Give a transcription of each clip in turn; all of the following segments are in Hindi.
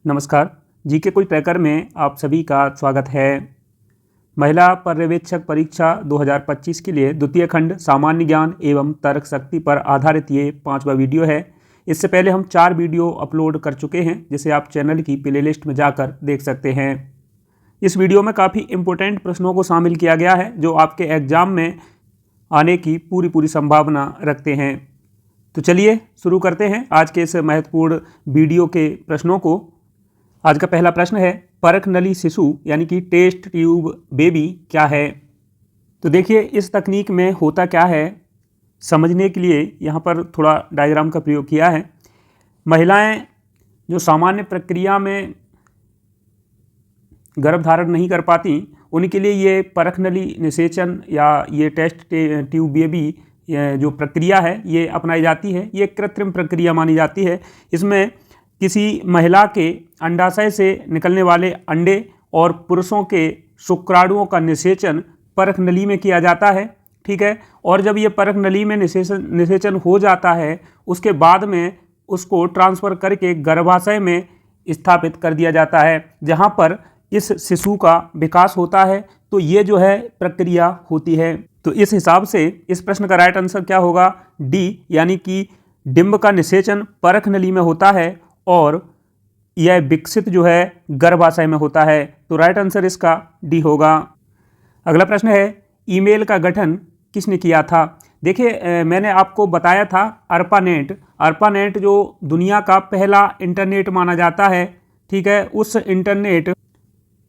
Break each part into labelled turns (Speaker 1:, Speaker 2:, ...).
Speaker 1: नमस्कार। जीके क्विज ट्रैकर में आप सभी का स्वागत है। महिला पर्यवेक्षक परीक्षा 2025 के लिए द्वितीय खंड सामान्य ज्ञान एवं तर्क शक्ति पर आधारित ये 5वां वीडियो है। इससे पहले हम 4 वीडियो अपलोड कर चुके हैं, जिसे आप चैनल की प्लेलिस्ट में जाकर देख सकते हैं। इस वीडियो में काफ़ी इम्पोर्टेंट प्रश्नों को शामिल किया गया है जो आपके एग्जाम में आने की पूरी संभावना रखते हैं। तो चलिए शुरू करते हैं आज के इस महत्वपूर्ण वीडियो के प्रश्नों को। आज का पहला प्रश्न है, परख नली शिशु यानी कि टेस्ट ट्यूब बेबी क्या है। तो देखिए इस तकनीक में होता क्या है, समझने के लिए यहाँ पर थोड़ा डायग्राम का प्रयोग किया है। महिलाएं जो सामान्य प्रक्रिया में गर्भधारण नहीं कर पाती, उनके लिए ये परख नली निषेचन या ये टेस्ट ट्यूब बेबी जो प्रक्रिया है ये अपनाई जाती है। ये कृत्रिम प्रक्रिया मानी जाती है। इसमें किसी महिला के अंडाशय से निकलने वाले अंडे और पुरुषों के शुक्राणुओं का निषेचन परख नली में किया जाता है। ठीक है। और जब ये परख नली में निषेचन हो जाता है, उसके बाद में उसको ट्रांसफ़र करके गर्भाशय में स्थापित कर दिया जाता है, जहाँ पर इस शिशु का विकास होता है। तो ये जो है प्रक्रिया होती है। तो इस हिसाब से इस प्रश्न का राइट आंसर क्या होगा, डी, यानी कि डिंब का निषेचन परख नली में होता है और यह विकसित जो है गर्भाशय में होता है। तो राइट आंसर इसका डी होगा। अगला प्रश्न है, ईमेल का गठन किसने किया था। देखिए मैंने आपको बताया था अर्पानेट जो दुनिया का पहला इंटरनेट माना जाता है। ठीक है। उस इंटरनेट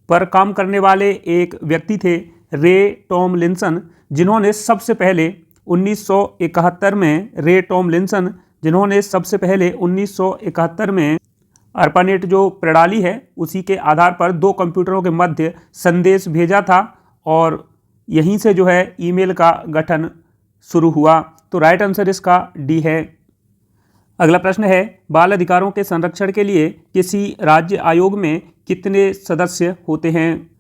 Speaker 1: पर काम करने वाले एक व्यक्ति थे रे टॉमलिंसन, जिन्होंने सबसे पहले 1971 में अर्पानेट जो प्रणाली है उसी के आधार पर 2 कंप्यूटरों के मध्य संदेश भेजा था और यहीं से जो है ईमेल का गठन शुरू हुआ। तो राइट आंसर इसका डी है। अगला प्रश्न है, बाल अधिकारों के संरक्षण के लिए किसी राज्य आयोग में कितने सदस्य होते हैं।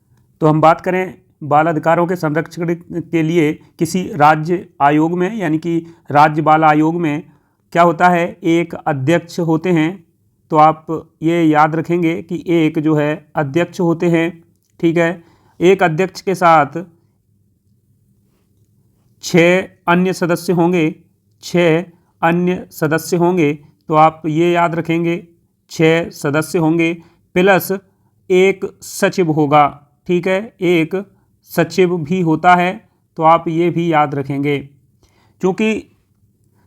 Speaker 1: तो हम बात करें बाल अधिकारों के संरक्षण के लिए किसी राज्य आयोग में, यानी कि राज्य बाल आयोग में क्या होता है, एक अध्यक्ष होते हैं। तो आप ये याद रखेंगे कि एक जो है अध्यक्ष होते हैं। ठीक है। एक अध्यक्ष के साथ 6 अन्य सदस्य होंगे। तो आप ये याद रखेंगे 6 सदस्य होंगे प्लस एक सचिव होगा। ठीक है। एक सचिव भी होता है, तो आप ये भी याद रखेंगे। क्योंकि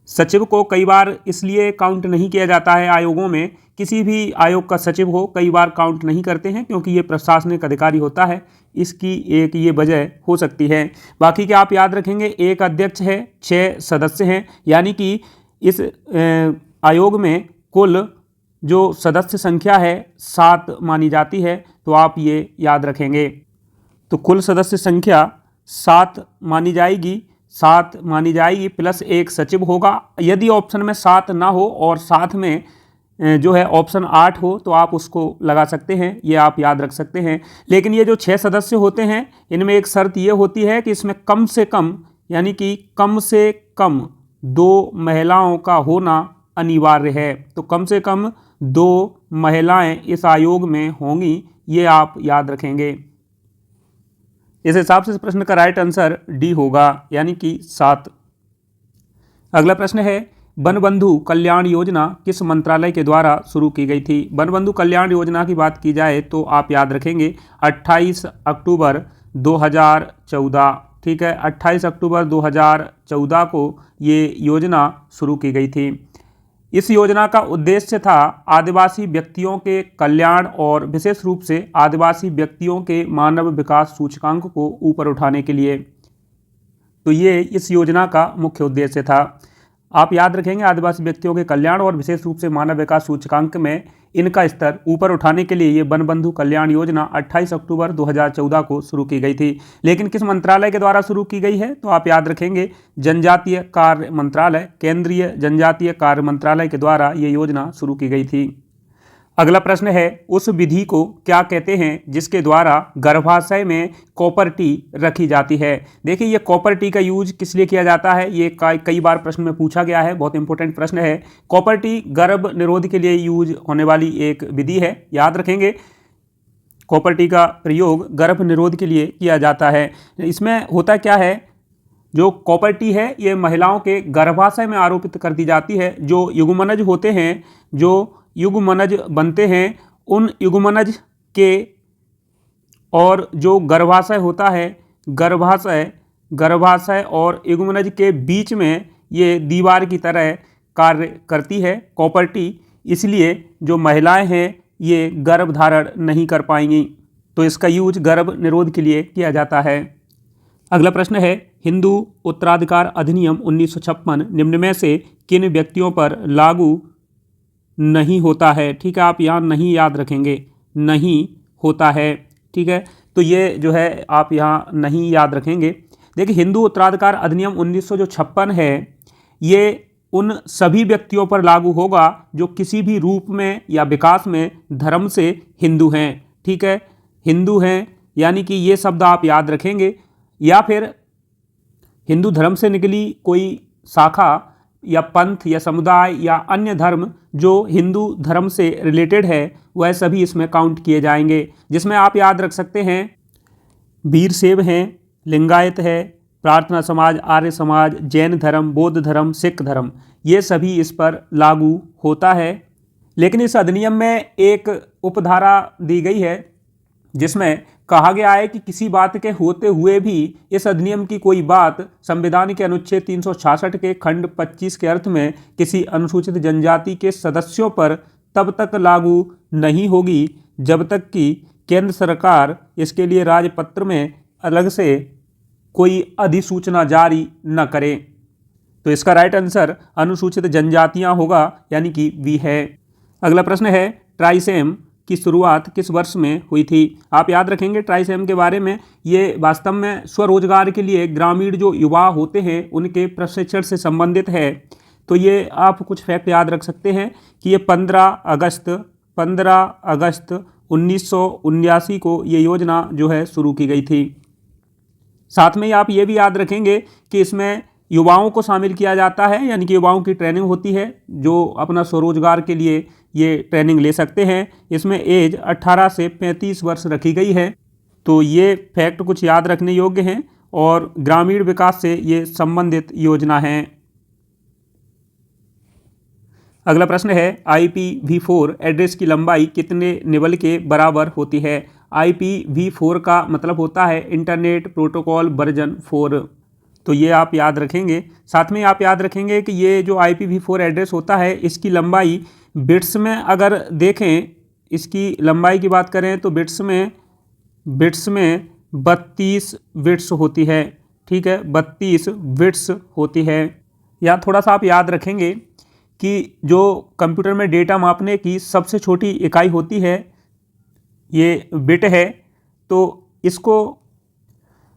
Speaker 1: सचिव को कई बार इसलिए काउंट नहीं किया जाता है आयोगों में, किसी भी आयोग का सचिव हो कई बार काउंट नहीं करते हैं क्योंकि ये प्रशासनिक अधिकारी होता है। इसकी एक ये वजह हो सकती है। बाकी क्या आप याद रखेंगे, एक अध्यक्ष है, 6 सदस्य हैं, यानी कि इस आयोग में कुल जो सदस्य संख्या है 7 मानी जाती है। तो आप ये याद रखेंगे। तो कुल सदस्य संख्या 7 मानी जाएगी प्लस एक सचिव होगा। यदि ऑप्शन में 7 ना हो और साथ में जो है ऑप्शन 8 हो तो आप उसको लगा सकते हैं, ये आप याद रख सकते हैं। लेकिन ये जो 6 सदस्य होते हैं, इनमें एक शर्त ये होती है कि इसमें कम से कम 2 महिलाओं का होना अनिवार्य है। तो कम से कम 2 महिलाएं इस आयोग में होंगी, ये आप याद रखेंगे। इस हिसाब से इस प्रश्न का राइट आंसर डी होगा, यानी कि 7। अगला प्रश्न है, वनबंधु कल्याण योजना किस मंत्रालय के द्वारा शुरू की गई थी। वनबंधु कल्याण योजना की बात की जाए तो आप याद रखेंगे 28 अक्टूबर 2014। ठीक है। 28 अक्टूबर 2014 को ये योजना शुरू की गई थी। इस योजना का उद्देश्य था आदिवासी व्यक्तियों के कल्याण और विशेष रूप से आदिवासी व्यक्तियों के मानव विकास सूचकांक को ऊपर उठाने के लिए। तो ये इस योजना का मुख्य उद्देश्य था। आप याद रखेंगे आदिवासी व्यक्तियों के कल्याण और विशेष रूप से मानव विकास सूचकांक में इनका स्तर ऊपर उठाने के लिए ये वनबंधु कल्याण योजना 28 अक्टूबर 2014 को शुरू की गई थी। लेकिन किस मंत्रालय के द्वारा शुरू की गई है, तो आप याद रखेंगे जनजातीय कार्य मंत्रालय, केंद्रीय जनजातीय कार्य मंत्रालय के द्वारा ये योजना शुरू की गई थी। अगला प्रश्न है, उस विधि को क्या कहते हैं जिसके द्वारा गर्भाशय में कॉपर टी रखी जाती है। देखिए, ये कॉपर टी का यूज किस लिए किया जाता है, ये कई बार प्रश्न में पूछा गया है, बहुत इंपॉर्टेंट प्रश्न है। कॉपर टी गर्भ निरोध के लिए यूज होने वाली एक विधि है, याद रखेंगे। कॉपर टी का प्रयोग गर्भ निरोध के लिए किया जाता है। इसमें होता क्या है, जो कॉपर टी है ये महिलाओं के गर्भाशय में आरोपित कर दी जाती है। जो युग्मनज होते हैं, जो युग्मनज बनते हैं, उन युग्मनज के और जो गर्भाशय होता है, गर्भाशय और युग्मनज के बीच में ये दीवार की तरह कार्य करती है कॉपर टी। इसलिए जो महिलाएं हैं ये गर्भ धारण नहीं कर पाएंगी, तो इसका यूज गर्भ निरोध के लिए किया जाता है। अगला प्रश्न है, हिंदू उत्तराधिकार अधिनियम 1956 निम्न में से किन व्यक्तियों पर लागू नहीं होता है। ठीक है, आप यहाँ नहीं याद रखेंगे, नहीं होता है। ठीक है, तो ये जो है आप यहाँ नहीं याद रखेंगे। देखिए, हिंदू उत्तराधिकार अधिनियम 1956 है, ये उन सभी व्यक्तियों पर लागू होगा जो किसी भी रूप में या विकास में धर्म से हिंदू हैं। ठीक है, हिंदू हैं, यानी कि ये शब्द आप याद रखेंगे। या फिर हिंदू धर्म से निकली कोई शाखा या पंथ या समुदाय या अन्य धर्म जो हिंदू धर्म से रिलेटेड है, वह सभी इसमें काउंट किए जाएंगे। जिसमें आप याद रख सकते हैं वीरशैव हैं, लिंगायत है, प्रार्थना समाज, आर्य समाज, जैन धर्म, बौद्ध धर्म, सिख धर्म, ये सभी इस पर लागू होता है। लेकिन इस अधिनियम में एक उपधारा दी गई है जिसमें कहा गया है कि किसी बात के होते हुए भी इस अधिनियम की कोई बात संविधान के अनुच्छेद 366 के खंड 25 के अर्थ में किसी अनुसूचित जनजाति के सदस्यों पर तब तक लागू नहीं होगी जब तक कि केंद्र सरकार इसके लिए राजपत्र में अलग से कोई अधिसूचना जारी न करे। तो इसका राइट आंसर अनुसूचित जनजातियां होगा, यानी कि वी है। अगला प्रश्न है, ट्राइसेम की शुरुआत किस वर्ष में हुई थी। आप याद रखेंगे ट्राइसेम के बारे में, ये वास्तव में स्वरोजगार के लिए ग्रामीण जो युवा होते हैं उनके प्रशिक्षण से संबंधित है। तो ये आप कुछ फैक्ट याद रख सकते हैं कि ये 15 अगस्त 1979 को ये योजना जो है शुरू की गई थी। साथ में आप ये भी याद रखेंगे कि इसमें युवाओं को शामिल किया जाता है, यानी कि युवाओं की ट्रेनिंग होती है जो अपना स्वरोजगार के लिए ये ट्रेनिंग ले सकते हैं। इसमें एज 18 से 35 वर्ष रखी गई है। तो ये फैक्ट कुछ याद रखने योग्य हैं और ग्रामीण विकास से ये संबंधित योजना है। अगला प्रश्न है, IPv4 एड्रेस की लंबाई कितने निबल के बराबर होती है। IPv4 का मतलब होता है इंटरनेट प्रोटोकॉल वर्जन 4। तो ये आप याद रखेंगे। साथ में आप याद रखेंगे कि ये जो IPv4 एड्रेस होता है इसकी लंबाई बिट्स में, अगर देखें इसकी लंबाई की बात करें तो बिट्स में 32 बिट्स होती है। ठीक है, 32 बिट्स होती है। या थोड़ा सा आप याद रखेंगे कि जो कंप्यूटर में डेटा मापने की सबसे छोटी इकाई होती है ये बिट है। तो इसको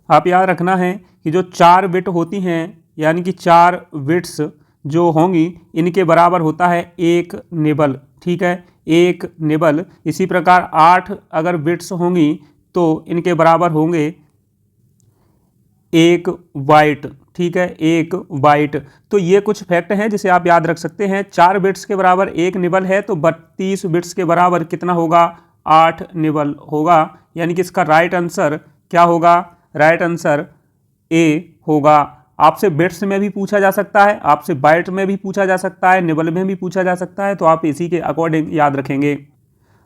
Speaker 1: आप याद रखना है कि जो 4 बिट होती हैं, यानी कि 4 बिट्स जो होंगी इनके बराबर होता है 1 निबल। ठीक है, 1 निबल। इसी प्रकार 8 अगर बिट्स होंगी तो इनके बराबर होंगे 1 बाइट। ठीक है, 1 बाइट। तो ये कुछ फैक्ट हैं जिसे आप याद रख सकते हैं। 4 बिट्स के बराबर 1 निबल है तो 32 बिट्स के बराबर कितना होगा, 8 निबल होगा। यानी कि इसका राइट आंसर क्या होगा, राइट आंसर ए होगा। आपसे बिट्स में भी पूछा जा सकता है, आपसे बाइट में भी पूछा जा सकता है, निबल में भी पूछा जा सकता है, तो आप इसी के अकॉर्डिंग याद रखेंगे।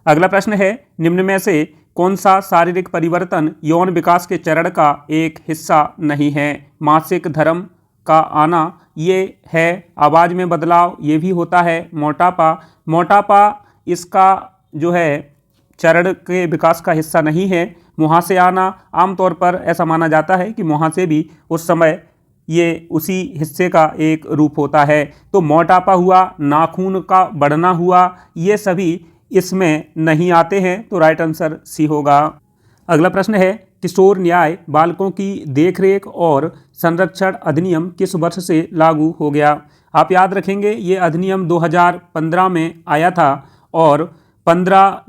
Speaker 1: अगला प्रश्न है, निम्न में से कौन सा शारीरिक परिवर्तन यौन विकास के चरण का एक हिस्सा नहीं है। मासिक धर्म का आना ये है, आवाज़ में बदलाव ये भी होता है, मोटापा इसका जो है चरण के विकास का हिस्सा नहीं है। मुहासे आना, आमतौर पर ऐसा माना जाता है कि मुहासे भी उस समय ये उसी हिस्से का एक रूप होता है। तो मोटापा हुआ, नाखून का बढ़ना हुआ, ये सभी इसमें नहीं आते हैं। तो राइट आंसर सी होगा। अगला प्रश्न है, किशोर न्याय बालकों की देखरेख और संरक्षण अधिनियम किस वर्ष से लागू हो गया। आप याद रखेंगे ये अधिनियम 2015 में आया था और 15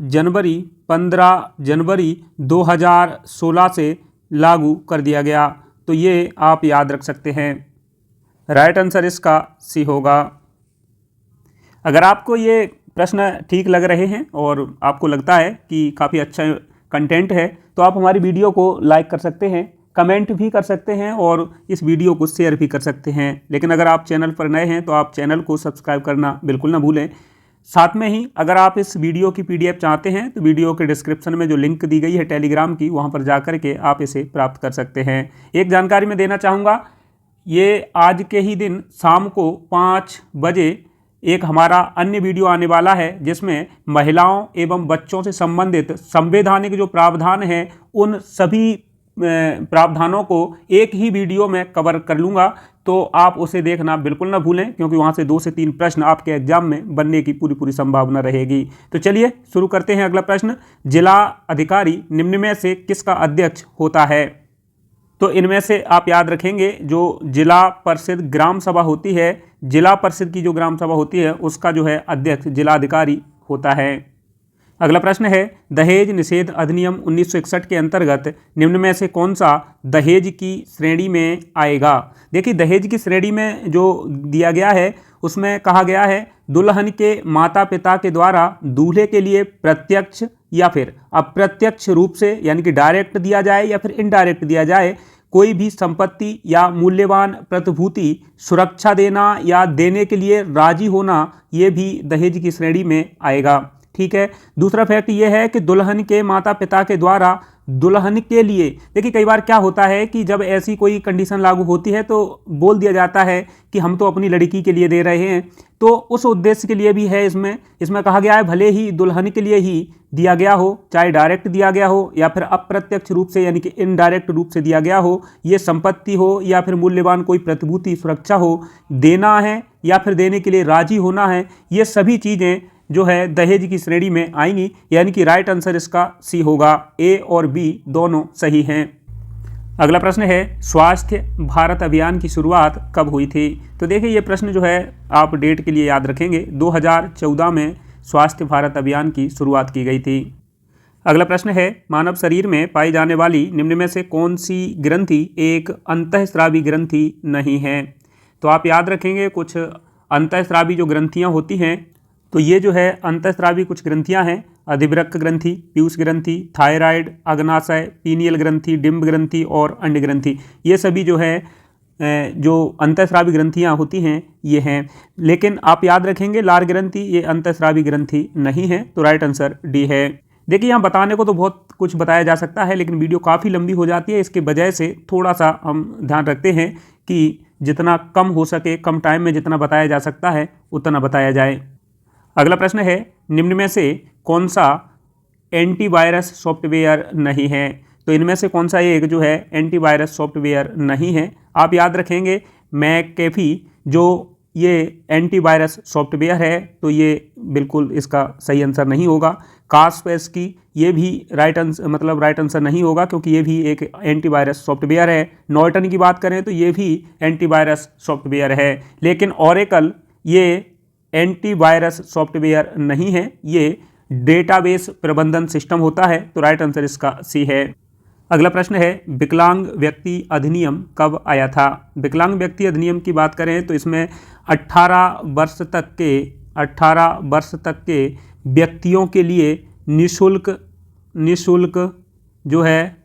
Speaker 1: जनवरी 2016 से लागू कर दिया गया। तो ये आप याद रख सकते हैं। राइट आंसर इसका सी होगा। अगर आपको ये प्रश्न ठीक लग रहे हैं और आपको लगता है कि काफ़ी अच्छा कंटेंट है तो आप हमारी वीडियो को लाइक कर सकते हैं, कमेंट भी कर सकते हैं और इस वीडियो को शेयर भी कर सकते हैं। लेकिन अगर आप चैनल पर नए हैं तो आप चैनल को सब्सक्राइब करना बिल्कुल ना भूलें। साथ में ही अगर आप इस वीडियो की PDF चाहते हैं तो वीडियो के डिस्क्रिप्शन में जो लिंक दी गई है टेलीग्राम की, वहाँ पर जा कर के आप इसे प्राप्त कर सकते हैं। एक जानकारी मैं देना चाहूँगा, ये आज के ही दिन शाम को 5 बजे एक हमारा अन्य वीडियो आने वाला है जिसमें महिलाओं एवं बच्चों से संबंधित संवैधानिक जो प्रावधान हैं उन सभी प्रावधानों को एक ही वीडियो में कवर कर लूँगा। तो आप उसे देखना बिल्कुल ना भूलें क्योंकि वहाँ से 2 से 3 प्रश्न आपके एग्जाम में बनने की पूरी संभावना रहेगी। तो चलिए शुरू करते हैं। अगला प्रश्न, जिला अधिकारी निम्न में से किसका अध्यक्ष होता है? तो इनमें से आप याद रखेंगे जो जिला परिषद ग्राम सभा होती है, जिला परिषद की जो ग्राम सभा होती है उसका जो है अध्यक्ष जिलाधिकारी होता है। अगला प्रश्न है, दहेज निषेध अधिनियम 1961 के अंतर्गत निम्न में से कौन सा दहेज की श्रेणी में आएगा? देखिए दहेज की श्रेणी में जो दिया गया है उसमें कहा गया है दुल्हन के माता पिता के द्वारा दूल्हे के लिए प्रत्यक्ष या फिर अप्रत्यक्ष रूप से यानी कि डायरेक्ट दिया जाए या फिर इनडायरेक्ट दिया जाए कोई भी संपत्ति या मूल्यवान प्रतिभूति सुरक्षा देना या देने के लिए राजी होना, ये भी दहेज की श्रेणी में आएगा। ठीक है। दूसरा फैक्ट ये है कि दुल्हन के माता पिता के द्वारा दुल्हन के लिए, देखिए कई बार क्या होता है कि जब ऐसी कोई कंडीशन लागू होती है तो बोल दिया जाता है कि हम तो अपनी लड़की के लिए दे रहे हैं, तो उस उद्देश्य के लिए भी है। इसमें कहा गया है भले ही दुल्हन के लिए ही दिया गया हो, चाहे डायरेक्ट दिया गया हो या फिर अप्रत्यक्ष रूप से यानी कि इनडायरेक्ट रूप से दिया गया हो, ये संपत्ति हो या फिर मूल्यवान कोई प्रतिभूति सुरक्षा हो, देना है या फिर देने के लिए राजी होना है, ये सभी चीज़ें जो है दहेज की श्रेणी में आएंगी। यानी कि राइट आंसर इसका सी होगा। ए और बी दोनों सही हैं। अगला प्रश्न है, स्वास्थ्य भारत अभियान की शुरुआत कब हुई थी? तो देखिए ये प्रश्न जो है आप डेट के लिए याद रखेंगे, 2014 में स्वास्थ्य भारत अभियान की शुरुआत की गई थी। अगला प्रश्न है, मानव शरीर में पाई जाने वाली निम्न में से कौन सी ग्रंथि एक अंतःस्रावी ग्रंथि नहीं है? तो आप याद रखेंगे कुछ अंतःस्रावी जो ग्रंथियाँ होती हैं, तो ये जो है अंतःस्रावी कुछ ग्रंथियां हैं, अधिवृक्क ग्रंथि, पीयूष ग्रंथि, थायराइड, अग्नाशय, पीनियल ग्रंथि, डिम्ब ग्रंथि और अंड ग्रंथि, ये सभी जो है जो अंतःस्रावी ग्रंथियां होती हैं ये हैं। लेकिन आप याद रखेंगे लार ग्रंथि ये अंतःस्रावी ग्रंथि नहीं है। तो राइट आंसर डी है। देखिए यहाँ बताने को तो बहुत कुछ बताया जा सकता है लेकिन वीडियो काफ़ी लंबी हो जाती है, इसके वजह से थोड़ा सा हम ध्यान रखते हैं कि जितना कम हो सके, कम टाइम में जितना बताया जा सकता है उतना बताया जाए। अगला प्रश्न है, निम्न में से कौन सा एंटीवायरस सॉफ्टवेयर नहीं है? तो इनमें से कौन सा एक जो है एंटीवायरस सॉफ्टवेयर नहीं है? आप याद रखेंगे मैकेफी जो ये एंटीवायरस सॉफ्टवेयर है, तो ये बिल्कुल इसका सही आंसर नहीं होगा। कास्पेरस्की ये भी राइट आंसर नहीं होगा क्योंकि ये भी एक एंटीवायरस सॉफ्टवेयर है। नॉर्टन की बात करें तो ये भी एंटीवायरस सॉफ्टवेयर है। लेकिन ओरेकल ये एंटीवायरस सॉफ्टवेयर नहीं है, ये डेटाबेस प्रबंधन सिस्टम होता है। तो राइट आंसर इसका सी है। अगला प्रश्न है, विकलांग व्यक्ति अधिनियम कब आया था? विकलांग व्यक्ति अधिनियम की बात करें तो इसमें 18 वर्ष तक के व्यक्तियों के लिए निःशुल्क जो है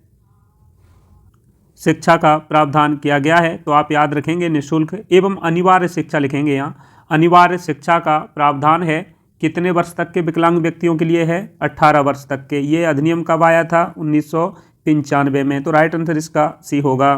Speaker 1: शिक्षा का प्रावधान किया गया है। तो आप याद रखेंगे निःशुल्क एवं अनिवार्य शिक्षा लिखेंगे। यहाँ अनिवार्य शिक्षा का प्रावधान है कितने वर्ष तक के विकलांग व्यक्तियों के लिए है? 18 वर्ष तक के। ये अधिनियम कब आया था? 1995 में। तो राइट आंसर इसका सी होगा।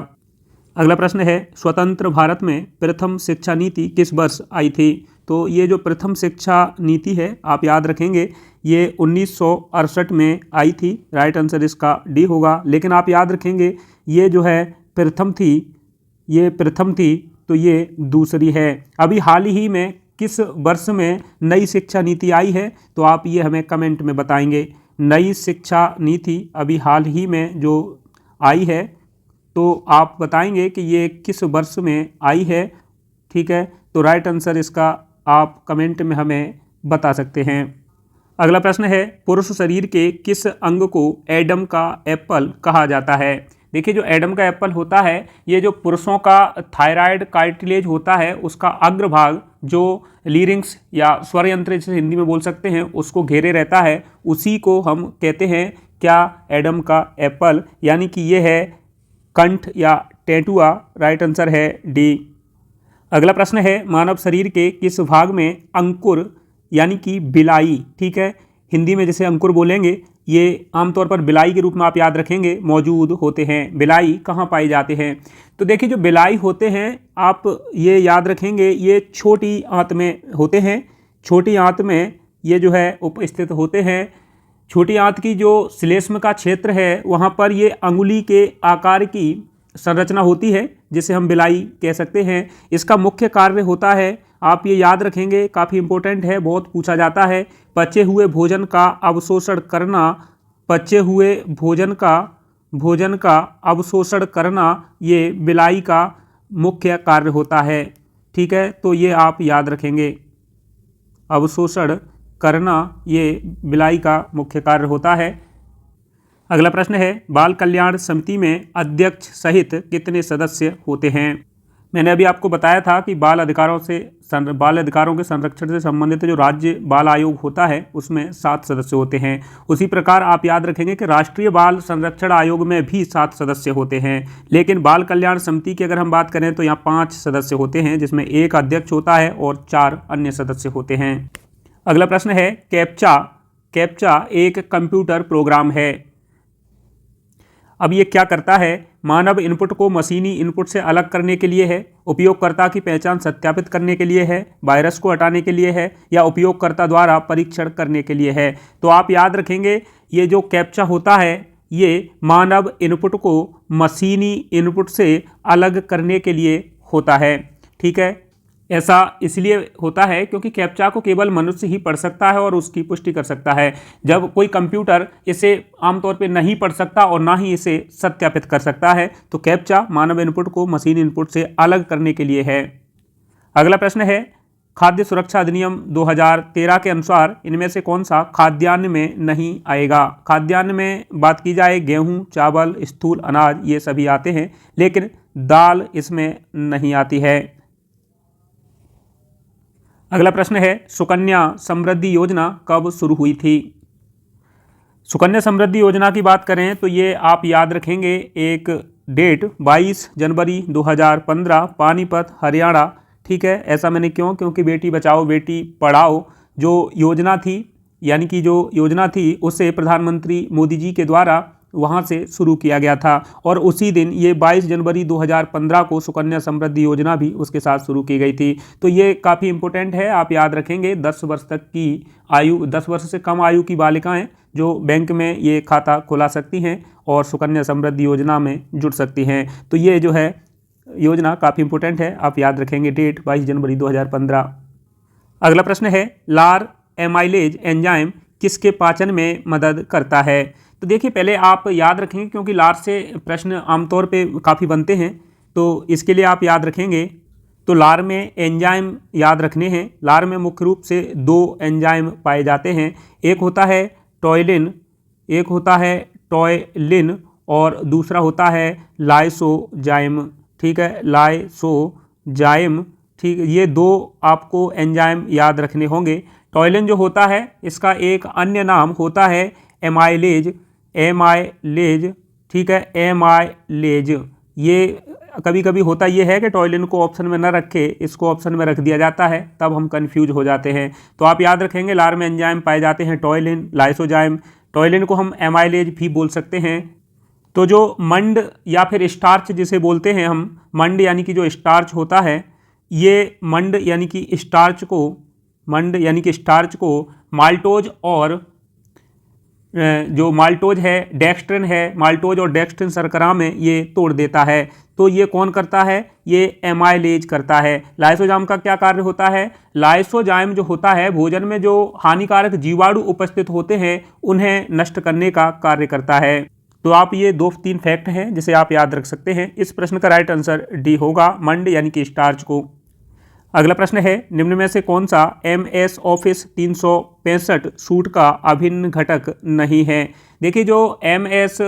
Speaker 1: अगला प्रश्न है, स्वतंत्र भारत में प्रथम शिक्षा नीति किस वर्ष आई थी? तो ये जो प्रथम शिक्षा नीति है आप याद रखेंगे ये 1968 में आई थी। राइट आंसर इसका डी होगा। लेकिन आप याद रखेंगे ये जो है प्रथम थी तो ये दूसरी है। अभी हाल ही में किस वर्ष में नई शिक्षा नीति आई है? तो आप ये हमें कमेंट में बताएंगे। नई शिक्षा नीति अभी हाल ही में जो आई है तो आप बताएंगे कि ये किस वर्ष में आई है। ठीक है, तो राइट आंसर इसका आप कमेंट में हमें बता सकते हैं। अगला प्रश्न है, पुरुष शरीर के किस अंग को एडम का एप्पल कहा जाता है? देखिए, जो एडम का एप्पल होता है, ये जो पुरुषों का थायराइड कार्टिलेज होता है उसका अग्रभाग जो लीरिंग्स या स्वर यंत्र जिसे हिंदी में बोल सकते हैं उसको घेरे रहता है, उसी को हम कहते हैं क्या? एडम का एप्पल, यानी कि ये है कंठ या टेटुआ। राइट आंसर है डी। अगला प्रश्न है, मानव शरीर के किस भाग में अंकुर यानी कि बिलाई, ठीक है, हिंदी में जैसे अंकुर बोलेंगे, ये आमतौर पर बिलाई के रूप में आप याद रखेंगे, मौजूद होते हैं? बिलाई कहाँ पाए जाते हैं? तो देखिए, जो बिलाई होते हैं आप ये याद रखेंगे, ये छोटी आंत में होते हैं। छोटी आंत में ये जो है उपस्थित होते हैं। छोटी आंत की जो श्लेष्म का क्षेत्र है वहाँ पर ये अंगुली के आकार की संरचना होती है, जिसे हम बिलाई कह सकते हैं। इसका मुख्य कार्य होता है, आप ये याद रखेंगे, काफ़ी इंपॉर्टेंट है, बहुत पूछा जाता है, पचे हुए भोजन का अवशोषण करना। पचे हुए भोजन का अवशोषण करना ये बिलाई का मुख्य कार्य होता है, ठीक है, तो ये आप याद रखेंगे, अवशोषण करना ये बिलाई का मुख्य कार्य होता है। अगला प्रश्न है, बाल कल्याण समिति में अध्यक्ष सहित कितने सदस्य होते हैं? मैंने अभी आपको बताया था कि बाल अधिकारों के संरक्षण से संबंधित जो राज्य बाल आयोग होता है उसमें 7 सदस्य होते हैं। उसी प्रकार आप याद रखेंगे कि राष्ट्रीय बाल संरक्षण आयोग में भी 7 सदस्य होते हैं, लेकिन बाल कल्याण समिति की अगर हम बात करें तो यहाँ 5 सदस्य होते हैं, जिसमें 1 अध्यक्ष होता है और 4 अन्य सदस्य होते हैं। अगला प्रश्न है, कैप्चा एक कंप्यूटर प्रोग्राम है। अब ये क्या करता है? मानव इनपुट को मशीनी इनपुट से अलग करने के लिए है, उपयोगकर्ता की पहचान सत्यापित करने के लिए है, वायरस को हटाने के लिए है, या उपयोगकर्ता द्वारा परीक्षण करने के लिए है? तो आप याद रखेंगे, ये जो कैप्चा होता है ये मानव इनपुट को मशीनी इनपुट से अलग करने के लिए होता है, ठीक है। ऐसा इसलिए होता है क्योंकि कैप्चा को केवल मनुष्य ही पढ़ सकता है और उसकी पुष्टि कर सकता है। जब कोई कंप्यूटर इसे आमतौर पे नहीं पढ़ सकता और ना ही इसे सत्यापित कर सकता है, तो कैप्चा मानव इनपुट को मशीन इनपुट से अलग करने के लिए है। अगला प्रश्न है, खाद्य सुरक्षा अधिनियम 2013 के अनुसार इनमें से कौन सा खाद्यान्न में नहीं आएगा? खाद्यान्न में बात की जाए गेहूं, चावल, स्थूल अनाज, ये सभी आते हैं, लेकिन दाल इसमें नहीं आती है। अगला प्रश्न है, सुकन्या समृद्धि योजना कब शुरू हुई थी? सुकन्या समृद्धि योजना की बात करें तो ये आप याद रखेंगे, एक डेट 22 जनवरी 2015, पानीपत, हरियाणा, ठीक है। ऐसा मैंने क्योंकि बेटी बचाओ बेटी पढ़ाओ जो योजना थी, यानी कि जो योजना थी उसे प्रधानमंत्री मोदी जी के द्वारा वहाँ से शुरू किया गया था, और उसी दिन ये 22 जनवरी 2015 को सुकन्या समृद्धि योजना भी उसके साथ शुरू की गई थी। तो ये काफ़ी इंपॉर्टेंट है, आप याद रखेंगे। 10 वर्ष तक की आयु, 10 वर्ष से कम आयु की बालिकाएं जो बैंक में ये खाता खुला सकती हैं और सुकन्या समृद्धि योजना में जुड़ सकती हैं। तो ये जो है योजना काफ़ी इंपॉर्टेंट है, आप याद रखेंगे, डेट 22 जनवरी 2015। अगला प्रश्न है, लार एमाइलेज एंजाइम किसके पाचन में मदद करता है? तो देखिए, पहले आप याद रखेंगे क्योंकि लार से प्रश्न आमतौर पे काफ़ी बनते हैं, तो इसके लिए आप याद रखेंगे। तो लार में एंजाइम याद रखने हैं। लार में मुख्य रूप से 2 एंजाइम पाए जाते हैं, एक होता है टॉयलिन और दूसरा होता है लाइसोजाइम, ठीक है, लाइसोजाइम, ठीक है। ये 2 आपको एंजाइम याद रखने होंगे। टॉयलिन जो होता है इसका एक अन्य नाम होता है एमाइलेज, ठीक है, एमाइलेज। ये कभी कभी होता ये है कि टॉयलिन को ऑप्शन में न रखे, इसको ऑप्शन में रख दिया जाता है, तब हम कंफ्यूज हो जाते हैं। तो आप याद रखेंगे, लार में एंजाइम पाए जाते हैं टॉयलिन, लाइसोजाइम। टॉयलिन को हम एमाइलेज भी बोल सकते हैं। तो जो मंड या फिर स्टार्च जिसे बोलते हैं हम, मंड यानी कि जो स्टार्च होता है, ये मंड यानी कि स्टार्च को माल्टोज और जो माल्टोज है डेक्स्ट्रिन है, माल्टोज और डेक्स्ट्रिन शर्करा में ये तोड़ देता है। तो ये कौन करता है? ये एमाइलेज करता है। लाइसोजाइम का क्या कार्य होता है? लाइसोजाइम जो होता है भोजन में जो हानिकारक जीवाणु उपस्थित होते हैं उन्हें नष्ट करने का कार्य करता है। तो आप ये 2-3 फैक्ट हैं जिसे आप याद रख सकते हैं। इस प्रश्न का राइट आंसर डी होगा, मंड यानी कि स्टार्च को। अगला प्रश्न है, निम्न में से कौन सा MS ऑफिस 365 सूट का अभिन्न घटक नहीं है। देखिए जो MS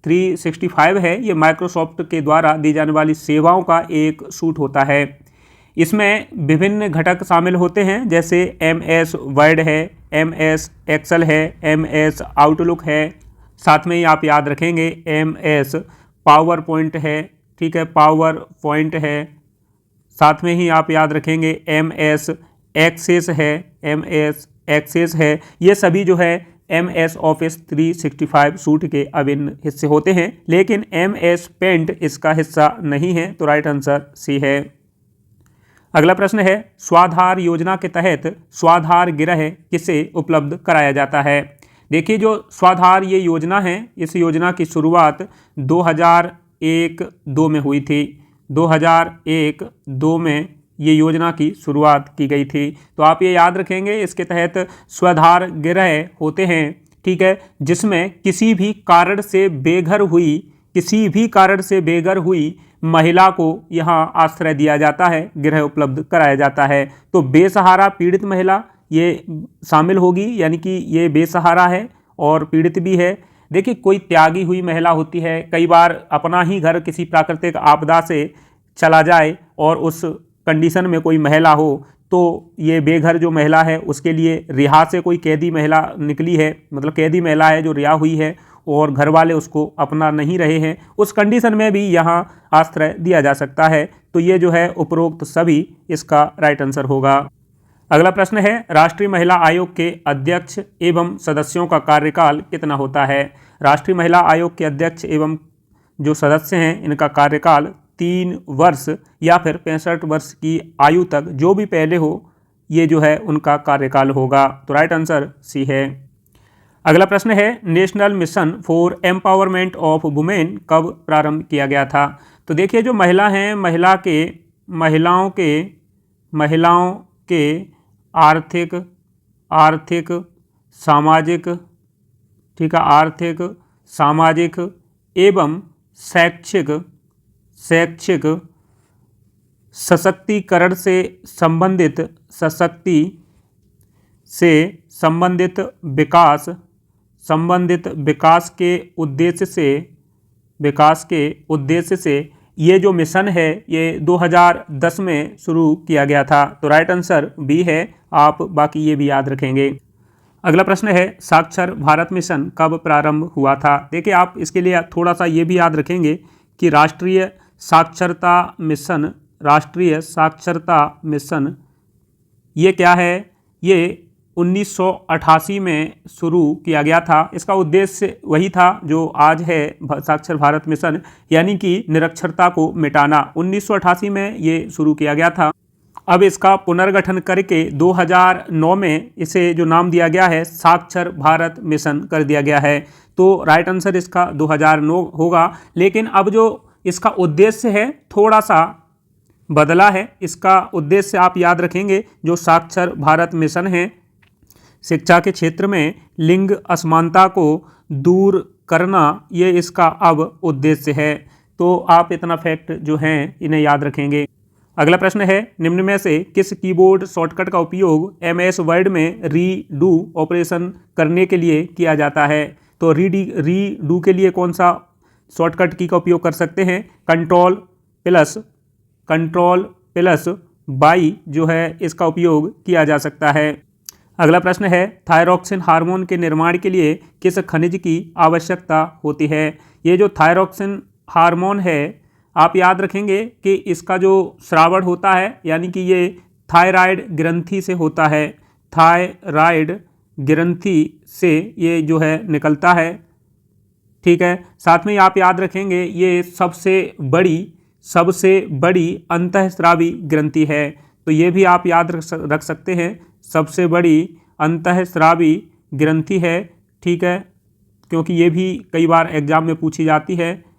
Speaker 1: 365 है ये माइक्रोसॉफ्ट के द्वारा दी जाने वाली सेवाओं का एक सूट होता है। इसमें विभिन्न घटक शामिल होते हैं, जैसे MS वर्ड है, MS एक्सेल है, MS आउटलुक है, साथ में ही आप याद रखेंगे MS पावर पॉइंट है, ठीक है, पावर पॉइंट है, साथ में ही आप याद रखेंगे MS एक्सेस है, MS एक्सेस है। ये सभी जो है MS ऑफिस 365 सूट के अभिन्न हिस्से होते हैं, लेकिन MS पेंट इसका हिस्सा नहीं है, तो राइट आंसर सी है। अगला प्रश्न है, स्वाधार योजना के तहत स्वाधार गृह किसे उपलब्ध कराया जाता है। देखिए जो स्वाधार ये योजना है, इस योजना की शुरुआत 2001-2 में हुई थी। 2001-2 में ये योजना की शुरुआत की गई थी। तो आप ये याद रखेंगे, इसके तहत स्वाधार गृह होते हैं, ठीक है, जिसमें किसी भी कारण से बेघर हुई महिला को यहाँ आश्रय दिया जाता है, गृह उपलब्ध कराया जाता है। तो बेसहारा पीड़ित महिला ये शामिल होगी, यानी कि ये बेसहारा है और पीड़ित भी है। देखिए कोई त्यागी हुई महिला होती है, कई बार अपना ही घर किसी प्राकृतिक आपदा से चला जाए और उस कंडीशन में कोई महिला हो, तो ये बेघर जो महिला है उसके लिए रिहा से कोई कैदी महिला निकली है, मतलब कैदी महिला है जो रिहा हुई है और घर वाले उसको अपना नहीं रहे हैं, उस कंडीशन में भी यहाँ आश्रय दिया जा सकता है। तो ये जो है उपरोक्त सभी इसका राइट आंसर होगा। अगला प्रश्न है, राष्ट्रीय महिला आयोग के अध्यक्ष एवं सदस्यों का कार्यकाल कितना होता है। राष्ट्रीय महिला आयोग के अध्यक्ष एवं जो सदस्य हैं इनका कार्यकाल 3 वर्ष या फिर 65 वर्ष की आयु तक, जो भी पहले हो, ये जो है उनका कार्यकाल होगा। तो राइट आंसर सी है। अगला प्रश्न है, national mission for empowerment of women कब प्रारंभ किया गया था। तो देखिए जो महिला हैं, महिलाओं के आर्थिक सामाजिक, ठीक है, आर्थिक सामाजिक एवं शैक्षिक सशक्तिकरण से संबंधित विकास के उद्देश्य से ये जो मिशन है ये 2010 में शुरू किया गया था। तो राइट आंसर बी है, आप बाकी ये भी याद रखेंगे। अगला प्रश्न है, साक्षर भारत मिशन कब प्रारंभ हुआ था। देखिए आप इसके लिए थोड़ा सा ये भी याद रखेंगे कि राष्ट्रीय साक्षरता मिशन ये क्या है, ये 1988 में शुरू किया गया था। इसका उद्देश्य वही था जो आज है साक्षर भारत मिशन, यानी कि निरक्षरता को मिटाना। 1988 में ये शुरू किया गया था। अब इसका पुनर्गठन करके 2009 में इसे जो नाम दिया गया है साक्षर भारत मिशन कर दिया गया है। तो राइट आंसर इसका 2009 होगा। लेकिन अब जो इसका उद्देश्य है थोड़ा सा बदला है। इसका उद्देश्य आप याद रखेंगे, जो साक्षर भारत मिशन है, शिक्षा के क्षेत्र में लिंग असमानता को दूर करना, ये इसका अब उद्देश्य है। तो आप इतना फैक्ट जो हैं इन्हें याद रखेंगे। अगला प्रश्न है, निम्न में से किस कीबोर्ड शॉर्टकट का उपयोग MS वर्ड में रीडू ऑपरेशन करने के लिए किया जाता है। तो रीडू के लिए कौन सा शॉर्टकट की का उपयोग कर सकते हैं। कंट्रोल प्लस बाई जो है इसका उपयोग किया जा सकता है। अगला प्रश्न है, थायरॉक्सिन हार्मोन के निर्माण के लिए किस खनिज की आवश्यकता होती है। ये जो थायरॉक्सिन हार्मोन है, आप याद रखेंगे कि इसका जो स्रावण होता है, यानी कि ये थायराइड ग्रंथि से होता है। थायराइड ग्रंथि से ये जो है निकलता है, ठीक है। साथ में आप याद रखेंगे ये सबसे बड़ी अंतःस्रावी ग्रंथि है। तो ये भी आप याद रख सकते हैं, सबसे बड़ी अंतःस्रावी ग्रंथि है, ठीक है, क्योंकि ये भी कई बार एग्जाम में पूछी जाती है।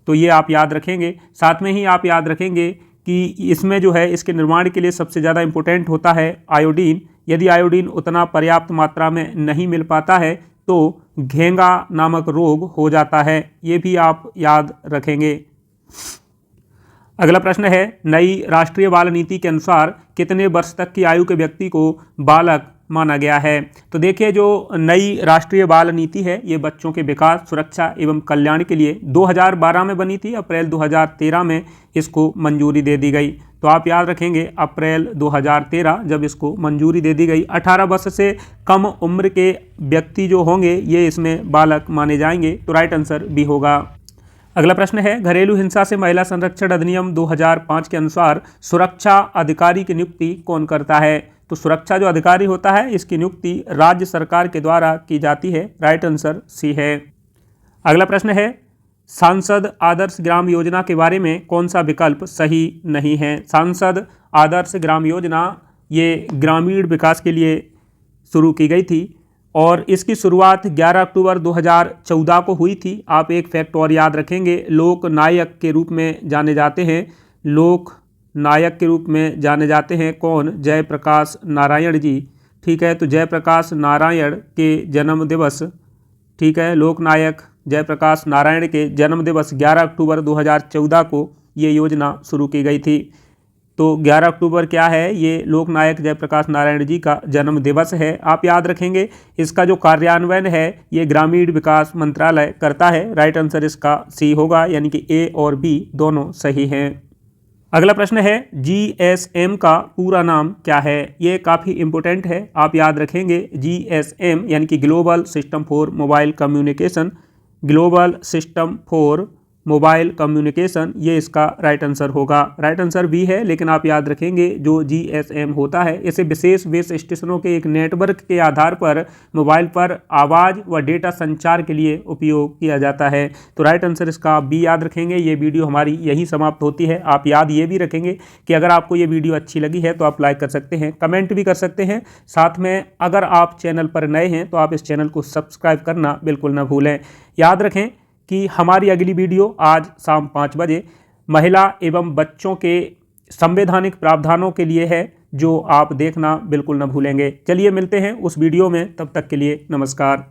Speaker 1: तो ये आप याद रखेंगे। साथ में ही आप याद रखेंगे कि इसमें जो है इसके निर्माण के लिए सबसे ज़्यादा इम्पोर्टेंट होता है आयोडीन। यदि आयोडीन उतना पर्याप्त मात्रा में नहीं मिल पाता है तो घेंगा नामक रोग हो जाता है। ये भी आप याद रखेंगे। अगला प्रश्न है, नई राष्ट्रीय बाल नीति के अनुसार कितने वर्ष तक की आयु के व्यक्ति को बालक माना गया है? तो देखिए, जो नई राष्ट्रीय बाल नीति है ये बच्चों के विकास, सुरक्षा एवं कल्याण के लिए 2012 में बनी थी। अप्रैल 2013 में इसको मंजूरी दे दी गई। तो आप याद रखेंगे, अप्रैल 2013 जब इसको मंजूरी दे दी गई। 18 वर्ष से कम उम्र के व्यक्ति जो होंगे ये इसमें बालक माने जाएंगे। तो राइट आंसर बी होगा। अगला प्रश्न है, घरेलू हिंसा से महिला संरक्षण अधिनियम 2005 के अनुसार सुरक्षा अधिकारी की नियुक्ति कौन करता है? तो सुरक्षा जो अधिकारी होता है इसकी नियुक्ति राज्य सरकार के द्वारा की जाती है। राइट आंसर सी है। अगला प्रश्न है, सांसद आदर्श ग्राम योजना के बारे में कौन सा विकल्प सही नहीं है? सांसद आदर्श ग्राम योजना ये ग्रामीण विकास के लिए शुरू की गई थी और इसकी शुरुआत 11 अक्टूबर 2014 को हुई थी। आप एक फैक्ट और याद रखेंगे, लोक नायक के रूप में जाने जाते हैं। लोक नायक के रूप में जाने जाते हैं कौन? जयप्रकाश नारायण जी। ठीक है, तो जयप्रकाश नारायण के जन्म दिवस, ठीक है, लोकनायक जयप्रकाश नारायण के जन्म दिवस 11 अक्टूबर 2014 को ये योजना शुरू की गई थी। तो 11 अक्टूबर क्या है? ये लोकनायक जयप्रकाश नारायण जी का जन्म दिवस है। आप याद रखेंगे, इसका जो कार्यान्वयन है ये ग्रामीण विकास मंत्रालय करता है। राइट आंसर इसका सी होगा, यानी कि ए और बी दोनों सही हैं। अगला प्रश्न है, GSM का पूरा नाम क्या है? ये काफ़ी इंपॉर्टेंट है, आप याद रखेंगे। GSM यानी कि global system for mobile communication, global system for mobile communication, ये इसका राइट आंसर होगा। राइट आंसर बी है, लेकिन आप याद रखेंगे जो GSM होता है इसे विशेष बेस स्टेशनों के एक नेटवर्क के आधार पर मोबाइल पर आवाज़ व डेटा संचार के लिए उपयोग किया जाता है। तो राइट आंसर इसका बी याद रखेंगे। ये वीडियो हमारी यही समाप्त होती है। आप याद ये भी रखेंगे कि अगर आपको ये वीडियो अच्छी लगी है तो आप लाइक कर सकते हैं, कमेंट भी कर सकते हैं। साथ में अगर आप चैनल पर नए हैं तो आप इस चैनल को सब्सक्राइब करना बिल्कुल ना भूलें। याद रखें कि हमारी अगली वीडियो आज शाम 5 बजे महिला एवं बच्चों के संवैधानिक प्रावधानों के लिए है, जो आप देखना बिल्कुल न भूलेंगे। चलिए मिलते हैं उस वीडियो में, तब तक के लिए नमस्कार।